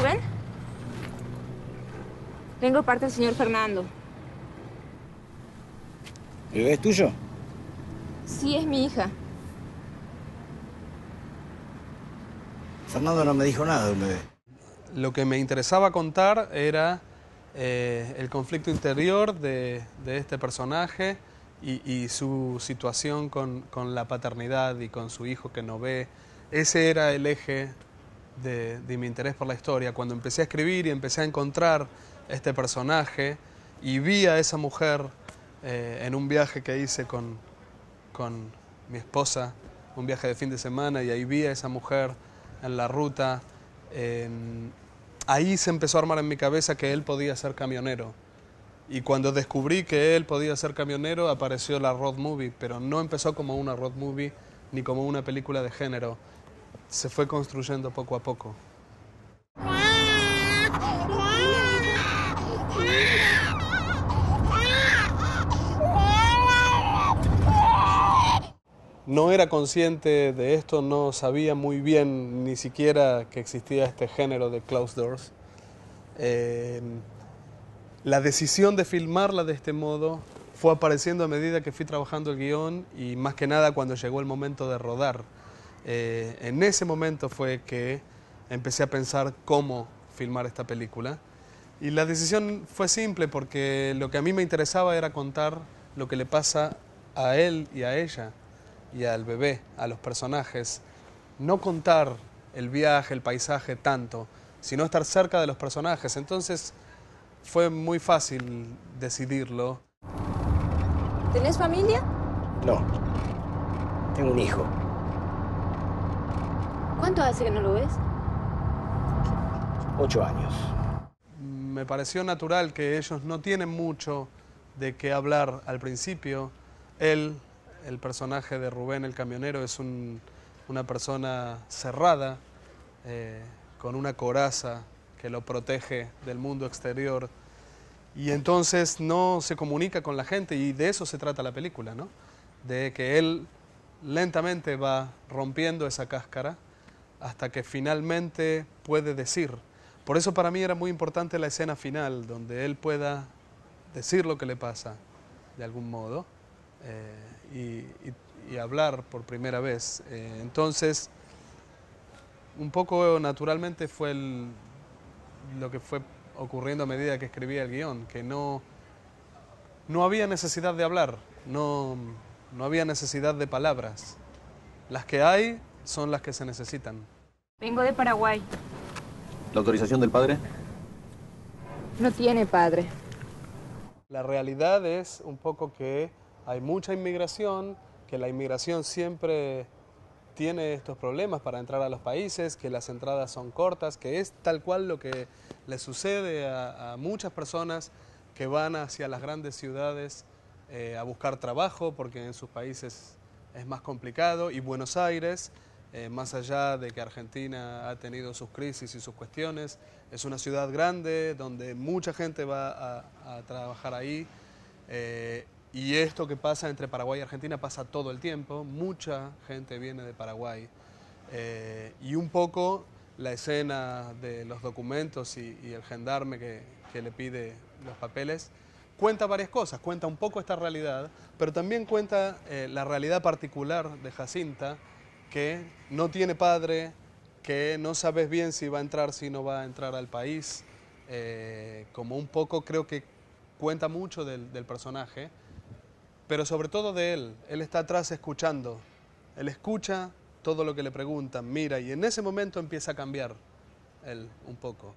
Rubén? Vengo de parte del señor Fernando. ¿El bebé es tuyo? Sí, es mi hija. Fernando no me dijo nada de un bebé. Lo que me interesaba contar era el conflicto interior de este personaje y su situación con la paternidad y con su hijo que no ve. Ese era el eje de mi interés por la historia. Cuando empecé a escribir y empecé a encontrar este personaje y vi a esa mujer en un viaje que hice con mi esposa, un viaje de fin de semana, y ahí vi a esa mujer en la ruta. Ahí se empezó a armar en mi cabeza que él podía ser camionero. Y cuando descubrí que él podía ser camionero, apareció la road movie, pero no empezó como una road movie ni como una película de género. Se fue construyendo poco a poco. No era consciente de esto, no sabía muy bien ni siquiera que existía este género de closed doors. La decisión de filmarla de este modo fue apareciendo a medida que fui trabajando el guión y más que nada cuando llegó el momento de rodar. En ese momento fue que empecé a pensar cómo filmar esta película. Y la decisión fue simple porque lo que a mí me interesaba era contar lo que le pasa a él y a ella y al bebé, a los personajes. No contar el viaje, el paisaje tanto, sino estar cerca de los personajes. Entonces fue muy fácil decidirlo. ¿Tenés familia? No. Tengo un hijo. ¿Cuánto hace que no lo ves? 8 años. Me pareció natural que ellos no tienen mucho de qué hablar al principio. Él, el personaje de Rubén el camionero, es una persona cerrada, con una coraza que lo protege del mundo exterior. Y entonces no se comunica con la gente y de eso se trata la película, ¿no? De que él lentamente va rompiendo esa cáscara hasta que finalmente puede decir. Por eso para mí era muy importante la escena final, donde él pueda decir lo que le pasa de algún modo y hablar por primera vez. Entonces, un poco naturalmente fue lo que fue ocurriendo a medida que escribía el guión, que no había necesidad de hablar, no había necesidad de palabras. Las que hay son las que se necesitan. Vengo de Paraguay. ¿La autorización del padre? No tiene padre. La realidad es un poco que hay mucha inmigración, que la inmigración siempre tiene estos problemas para entrar a los países, que las entradas son cortas, que es tal cual lo que le sucede a muchas personas que van hacia las grandes ciudades a buscar trabajo, porque en sus países es más complicado, y Buenos Aires, más allá de que Argentina ha tenido sus crisis y sus cuestiones, es una ciudad grande donde mucha gente va a trabajar ahí. Y esto que pasa entre Paraguay y Argentina pasa todo el tiempo, mucha gente viene de Paraguay. Y un poco la escena de los documentos y el gendarme que le pide los papeles cuenta varias cosas, cuenta un poco esta realidad, pero también cuenta la realidad particular de Jacinta, que no tiene padre, que no sabes bien si va a entrar, si no va a entrar al país, como un poco creo que cuenta mucho del personaje, pero sobre todo de él. Él está atrás escuchando, él escucha todo lo que le preguntan, mira, y en ese momento empieza a cambiar él un poco.